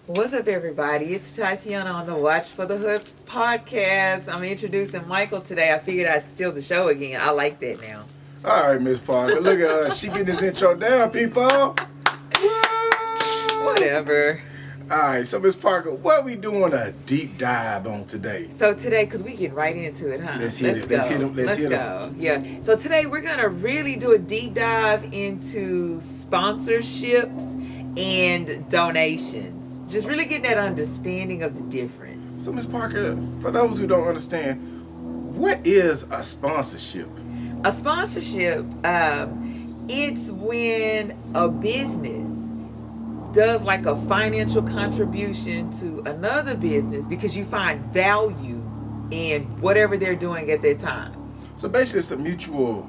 What's up, everybody? It's Tatiana on the Watch for the Hood podcast. I'm introducing Michael today. I figured I'd steal the show again. I like that now. All right, Miss Parker. Look at her. She getting this intro down, people. Woo! Whatever. All right, so Miss Parker, what we doing a deep dive on today? So today, because we get right into it, huh? Let's hit it. Let's hit 'em. Let's hit 'em. go. Yeah. So today we're gonna really do a deep dive into sponsorships and donations. Just really getting that understanding of the difference. So, Miss Parker, for those who don't understand, what is a sponsorship? A sponsorship, it's when a business does like a financial contribution to another business because you find value in whatever they're doing at that time. So basically, it's a mutual,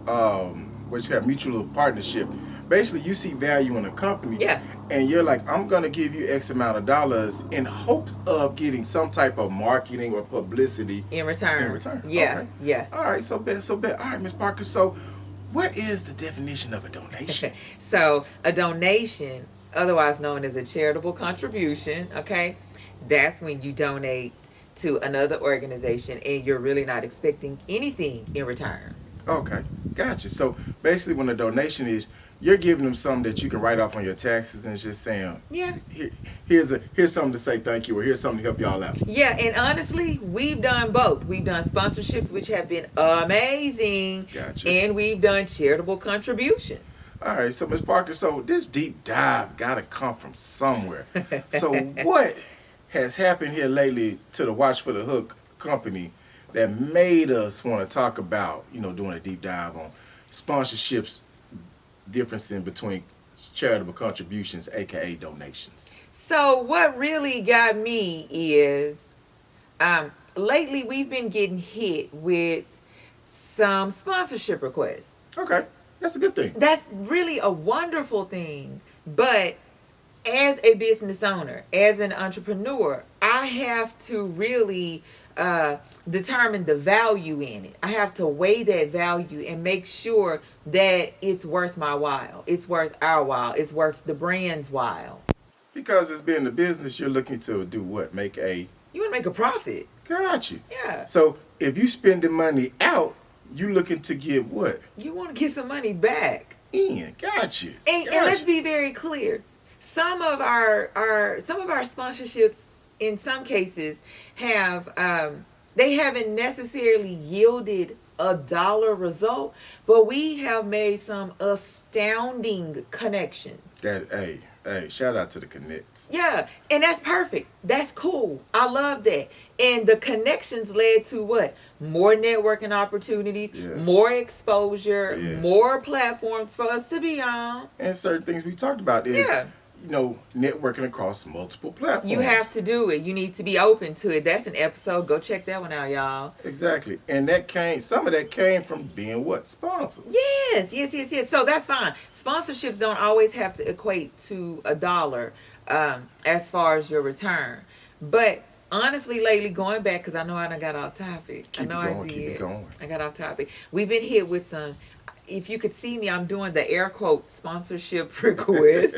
what you have, mutual partnership. Basically, you see value in a company, Yeah. and you're like, I'm gonna give you X amount of dollars in hopes of getting some type of marketing or publicity In return. in return. Yeah. Okay. Yeah. All right, so bet. All right, Miss Parker. So, what is the definition of a donation? So a donation, otherwise known as a charitable contribution, okay, that's when you donate to another organization and you're really not expecting anything in return. Okay, gotcha. So basically, when a donation is, you're giving them something that you can write off on your taxes, and it's just saying, Yeah. here's something to say thank you, or here's something to help y'all out. Yeah, and honestly, we've done both. We've done sponsorships, which have been amazing, Gotcha. and we've done charitable contributions. All right, so Miss Parker, so this deep dive got to come from somewhere. So what has happened here lately to the Watch for the Hook company that made us want to talk about, doing a deep dive on sponsorships, difference in between charitable contributions, aka donations? So what really got me is, lately we've been getting hit with some sponsorship requests. Okay, that's a good thing. That's really a wonderful thing. But as a business owner, as an entrepreneur, I have to really determine the value in it. I have to weigh that value and make sure that it's worth my while. It's worth our while. It's worth the brand's while. Because it's being the business, you're looking to do what? Make a... You want to make a profit. Got you. Yeah. So if you spending money out, you looking to get what? You want to get some money back. In. Got you. And let's be very clear. Some of our sponsorships in some cases have they haven't necessarily yielded a dollar result, but we have made some astounding connections. Hey, shout out to the Connects. Yeah, and that's perfect. That's cool. I love that. And the connections led to what? More networking opportunities, Yes. more exposure, Yes. more platforms for us to be on. And certain things we talked about is, Yeah. networking across multiple platforms. You have to do it. You need to be open to it. That's an episode. Go check that one out, y'all. Exactly. And some of that came from being what? Sponsors. Yes. So that's fine. Sponsorships don't always have to equate to a dollar as far as your return. But honestly, lately, going back, because I know I done got off topic. Keep it going. I got off topic. We've been hit with some... If you could see me, I'm doing the air quote sponsorship request.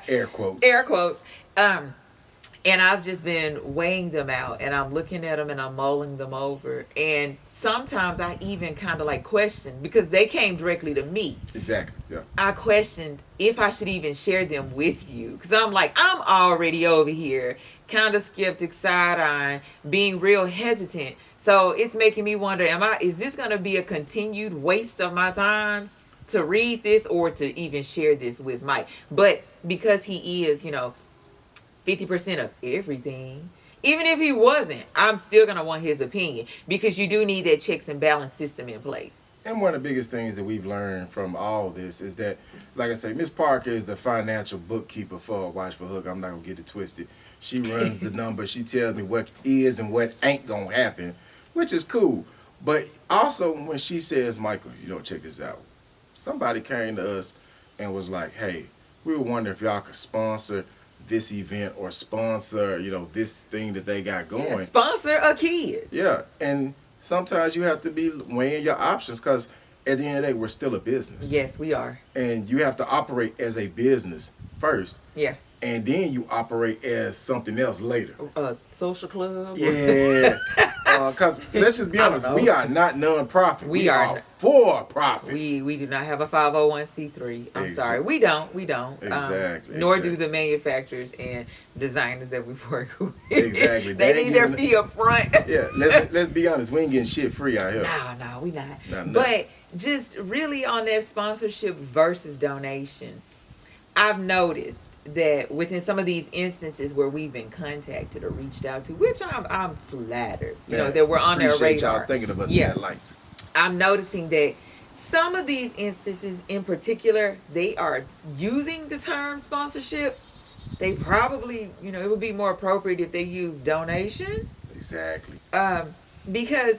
Air quotes. Air quotes. And I've just been weighing them out, and I'm looking at them and I'm mulling them over. And sometimes I even kind of like question, because they came directly to me. Exactly. Yeah. I questioned if I should even share them with you, because I'm like, I'm already over here, kind of skeptic, side-eyeing, being real hesitant. So it's making me wonder, is this going to be a continued waste of my time to read this or to even share this with Mike? But because he is, 50% of everything, even if he wasn't, I'm still going to want his opinion, because you do need that checks and balance system in place. And one of the biggest things that we've learned from all this is that, like I say, Miss Parker is the financial bookkeeper for Watch for Hook. I'm not going to get it twisted. She runs the numbers. She tells me what is and what ain't going to happen, which is cool. But also when she says, Michael, check this out. Somebody came to us and was like, hey, we were wondering if y'all could sponsor this event or sponsor, this thing that they got going. Yeah, sponsor a kid. Yeah. And sometimes you have to be weighing your options, because at the end of the day, we're still a business. Yes, we are. And you have to operate as a business first. Yeah. and then you operate as something else later. Social club. Yeah. Because let's just be I don't honest, know. we are not non-profit. We are for profit. We do not have a 501c3. I'm sorry. We don't. Exactly. Nor do the manufacturers and designers that we work with. Exactly. They They need their ain't fee up front. Yeah, let's be honest. We ain't getting shit free out here. No, we not. Not But just really on that sponsorship versus donation, I've noticed that within some of these instances where we've been contacted or reached out to, which I'm flattered, that we're on their appreciate radar. y'all thinking of us Yeah. in that light. I'm noticing that some of these instances in particular, they are using the term sponsorship. They probably, it would be more appropriate if they use donation. Exactly. Because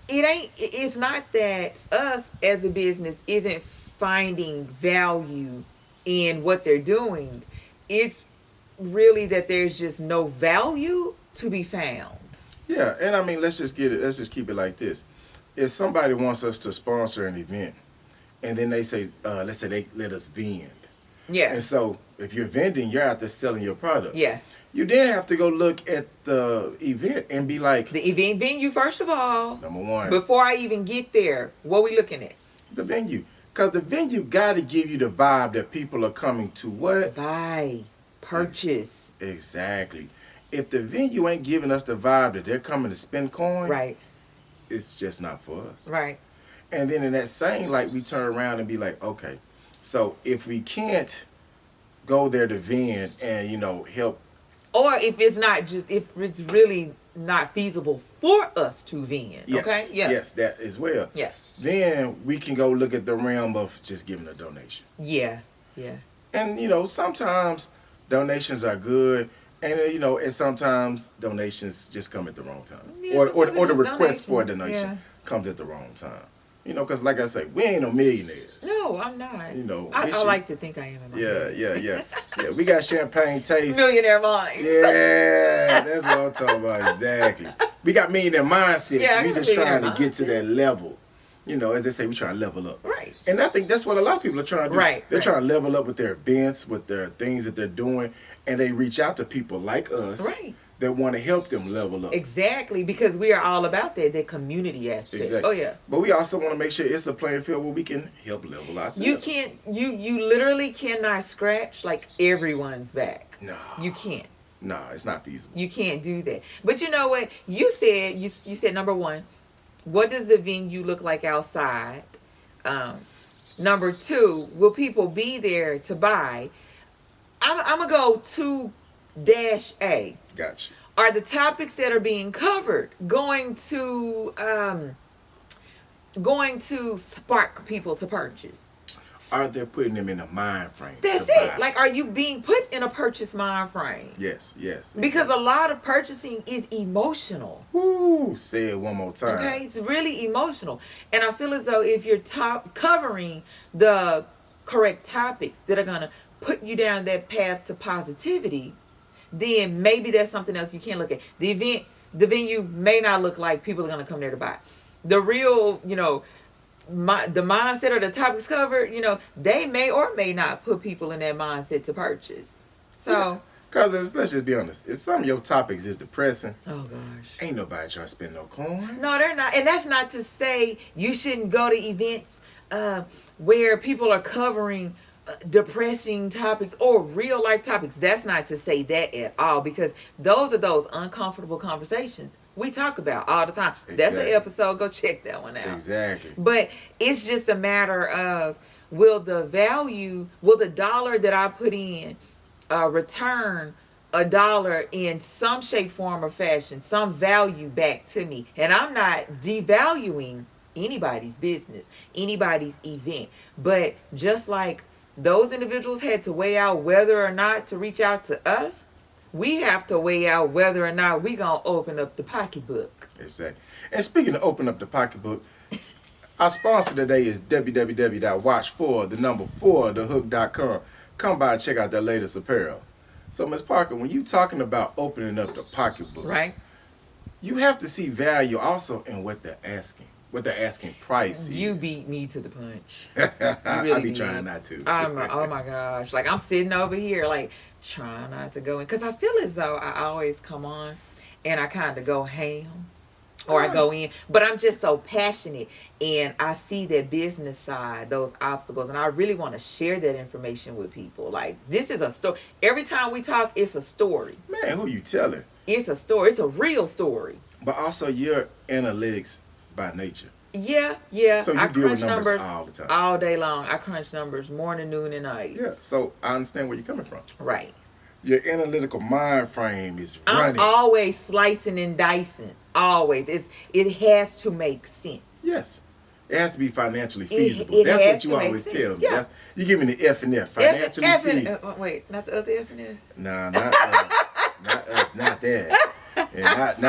it's not that us as a business isn't finding value in what they're doing. It's really that there's just no value to be found. Yeah, and I mean, let's just keep it like this. If somebody wants us to sponsor an event, and then they say, let's say they let us vend. Yeah. And so, if you're vending, you're out there selling your product. Yeah. You then have to go look at the event and be like, The event venue, first of all. number one. Before I even get there, what we looking at? The venue. Because the venue got to give you the vibe that people are coming to what? Buy. Purchase. Exactly. If the venue ain't giving us the vibe that they're coming to spend coin, Right. it's just not for us. Right. And then in that same light, we turn around and be like, okay, so if we can't go there to vend and, help. Or if it's really not feasible for us to vend. Yes, Okay? Yeah. yes, that as well. Yeah. Then we can go look at the realm of just giving a donation. Yeah. Yeah. And, sometimes donations are good. And, and sometimes donations just come at the wrong time. Yeah, or sometimes the it's request for a donations, donation yeah. comes at the wrong time. Because like I say, we ain't no millionaires. No, I'm not. this I like to think I am in my head. Yeah. We got champagne taste. Millionaire minds. Yeah, that's what I'm talking about. Exactly. We got millionaire mindsets. Yeah, I We got just trying to millionaire get to that level. As they say, we trying to level up. Right. And I think that's what a lot of people are trying to do. Right. They're trying to level up with their events, with their things that they're doing, and they reach out to people like us. Right. That want to help them level up. Exactly, because we are all about that community aspect. Exactly. Oh yeah. But we also want to make sure it's a playing field where we can help level ourselves. You literally cannot scratch like everyone's back. No. You can't. No, it's not feasible. You can't do that. But you know what? You said number one, what does the venue look like outside? Number two, will people be there to buy? I'm gonna go 2-A. Gotcha. Are the topics that are being covered going to spark people to purchase? Are they putting them in a mind frame? That's to it. buy? Like, are you being put in a purchase mind frame? Yes. Because a lot of purchasing is emotional. Woo, say it one more time. Okay, it's really emotional, and I feel as though if you're covering the correct topics that are gonna put you down that path to positivity, then maybe that's something else you can't look at. The venue may not look like people are gonna come there to buy. The real, the mindset or the topics covered, they may or may not put people in that mindset to purchase. So. Because let's just be honest, if some of your topics is depressing, Oh gosh. ain't nobody trying to spend no coin. No, they're not. And that's not to say you shouldn't go to events where people are covering depressing topics or real life topics. That's not to say that at all, because those are those uncomfortable conversations we talk about all the time. That's Exactly. an episode. Go check that one out. Exactly. But it's just a matter of will the dollar that I put in return a dollar in some shape, form, or fashion, some value back to me. And I'm not devaluing anybody's business, anybody's event. But just like those individuals had to weigh out whether or not to reach out to us, we have to weigh out whether or not we going to open up the pocketbook. Exactly. And speaking of open up the pocketbook, our sponsor today is www.watch4thehook.com. Come by and check out their latest apparel. So, Ms. Parker, when you talking about opening up the pocketbook, Right? you have to see value also in what they're asking price. You beat me to the punch. I really be did. trying not to. Oh my gosh. Like, I'm sitting over here like trying not to go in because I feel as though I always come on and I kind of go ham or I go in, but I'm just so passionate and I see that business side, those obstacles, and I really want to share that information with people. Like, this is a story. Every time we talk, it's a story. Man, who you telling? It's a story. It's a real story. But also, you're analytics by nature. Yeah. So you I deal crunch with numbers numbers all the time. all day long. I crunch numbers morning, noon, and night. Yeah, so I understand where you're coming from. Right. Your analytical mind frame is I'm running. always slicing and dicing. Always. It has to make sense. Yes. It has to be financially feasible. it That's has what you to make always sense. tell me. Yeah. You give me the F and F. Financially feasible. Wait, not the other F and F? Nah, not that. And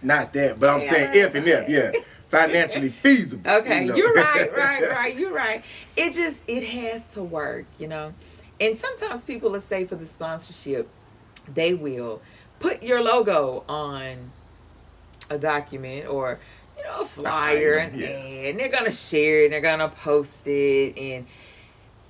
not that. But I'm saying F and F, yeah. Financially feasible. Okay, you know. you're right. You're right. It has to work, you know. And sometimes people will say for the sponsorship, they will put your logo on a document or, you know, a flyer, item, yeah. and they're gonna share it, and they're gonna post it, and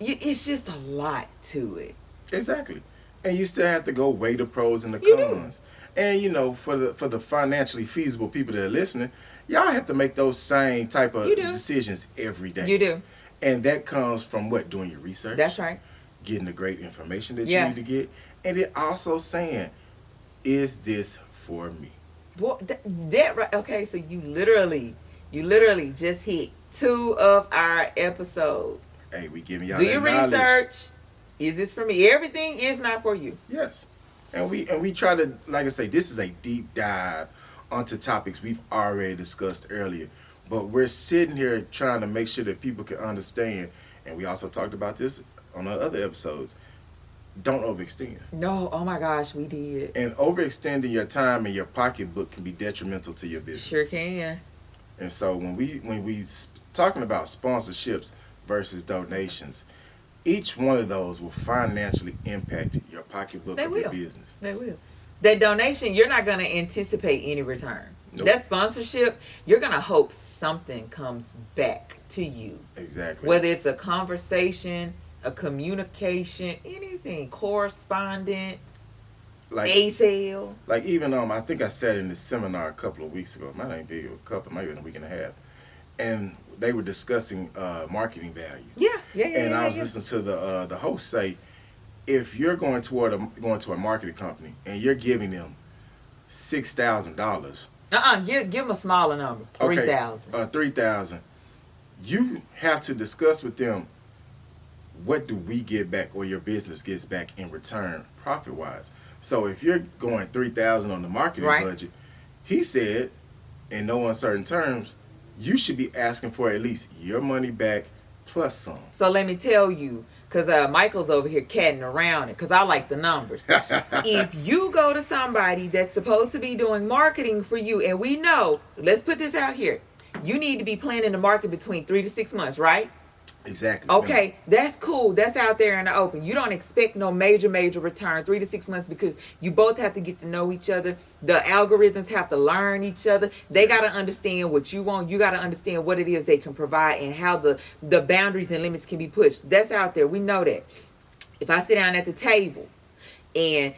it's just a lot to it. Exactly. And you still have to go weigh the pros and the You do. cons. And you know, for the financially feasible people that are listening, y'all have to make those same type of You do. decisions every day. You do. And that comes from what? Doing your research. That's right. Getting the great information that Yeah. you need to get. And then also saying, is this for me? Boy, that right. Okay, so you literally just hit 2 of our episodes. Hey, we giving y'all Do that your knowledge. research. Is this for me? Everything is not for you. Yes. And we try to, like I say, this is a deep dive onto topics we've already discussed earlier. But we're sitting here trying to make sure that people can understand. And we also talked about this on our other episodes. Don't overextend. No, oh my gosh, we did. And overextending your time and your pocketbook can be detrimental to your business. Sure can. And so when we talking about sponsorships versus donations, each one of those will financially impact your pocketbook They of your will. business. They will. That donation, you're not going to anticipate any return. Nope. That sponsorship, you're going to hope something comes back to you. Exactly. Whether it's a conversation, a communication, anything, correspondence, like a sale. Like even I think I said in this seminar a couple of weeks ago. It might ain't be a couple, maybe in a week and a half, and they were discussing marketing value. Yeah. And I was listening to the host say, if you're going to a marketing company and you're giving them $6,000. Give them a smaller number. 3,000. 3,000. You have to discuss with them, what do we get back or your business gets back in return profit wise. So if you're going 3,000 on the marketing budget, he said, in no uncertain terms, you should be asking for at least your money back plus some. So let me tell you, because Michael's over here catting around it, because I like the numbers. If you go to somebody that's supposed to be doing marketing for you, and we know, let's put this out here, you need to be planning the market between 3 to 6 months, right? Exactly. Okay, that's cool. That's out there in the open. You don't expect no major return 3 to 6 months because you both have to get to know each other. The algorithms have to learn each other. They got to understand what you want. You got to understand what it is they can provide and how the boundaries and limits can be pushed. That's out there. We know that. If I sit down at the table and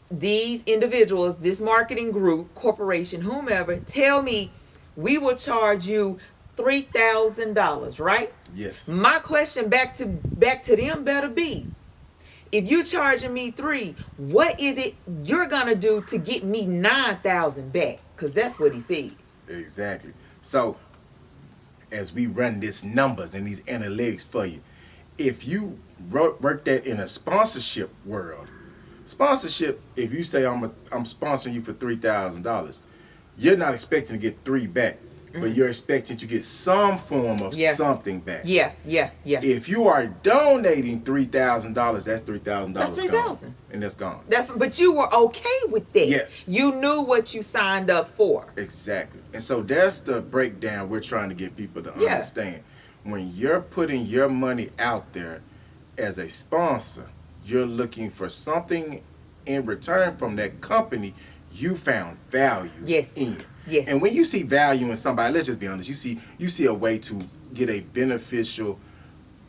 these individuals, this marketing group, corporation, whomever, tell me we will charge you $3,000, right? Yes. My question back to them better be, if you're charging me 3, what is it you're gonna do to get me 9,000 back? Because that's what he said. Exactly. So as we run these numbers and these analytics for you, if you work that in a sponsorship world, if you say I'm sponsoring you for $3,000, you're not expecting to get 3 back. But you're expecting to get some form of something back. Yeah. If you are donating $3,000, that's $3,000 That's gone. $3,000. And that's gone. But you were okay with that. Yes. You knew what you signed up for. Exactly. And so that's the breakdown we're trying to get people to understand. When you're putting your money out there as a sponsor, you're looking for something in return from that company you found value in. Yes. And when you see value in somebody, let's just be honest, you see a way to get a beneficial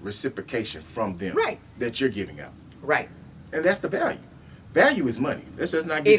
reciprocation from them Right. that you're giving out. And that's the value. Value is money. Let's just not get